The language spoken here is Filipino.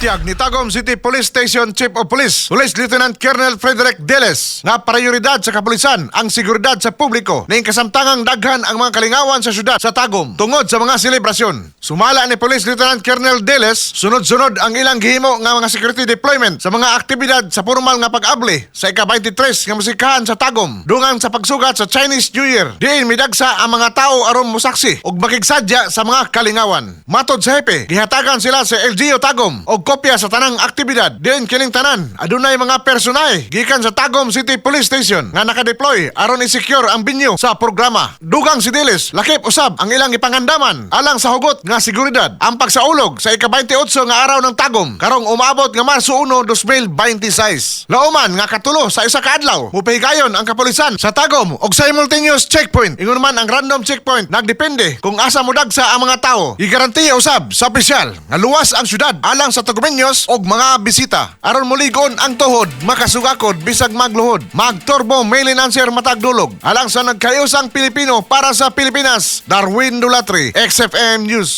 Gihatag ni Tagum City Police Station Chief of Police, Police Lieutenant Colonel Frederick Deles, nga prioridad sa kapulisan ang seguridad sa publiko ning kasamtangang daghan ang mga kalingawan sa syudad sa Tagum tungod sa mga selebrasyon. Sumala ni Police Lieutenant Colonel Deles, sunod-sunod ang ilang gihimo nga mga security deployment sa mga aktibidad sa formal nga pag-abli sa ika-23 nga musikahan sa Tagum dungan sa pagsugat sa Chinese New Year. Diin midagsa ang mga tao aron mosaksi ug makigsadya sa mga kalingawan. Matod sa hepe, gihatagan sila sa LGU Tagum og kopya sa tanang aktibidad. Diin kining tanan adunay mga personay gikan sa Tagum City Police Station nga nakadeploy aron i-secure ang binyo sa programa. Dugang si Deles lakip usab ang ilang ipangandaman alang sa hugot nga seguridad ang pagsaulog sa ika-28 nga araw ng Tagum karong umaabot nga Marso 1, 2026. Lauman nga katulo sa isa ka adlaw mupahigayon ang kapulisan sa Tagum og simultaneous checkpoint. Ingon man ang random checkpoint nagdepende kung asa modagsa ang mga tao. Igarantiya usab sa opisyal nga luwas ang syudad alang sa Tagumeños og mga bisita aron muligon ang tuhod makasugakod bisag magluhod. Magturbo mail-in answer matag dulog alang sa nagkayusang Pilipino para sa Pilipinas. Darwin Dulatri, XFM News.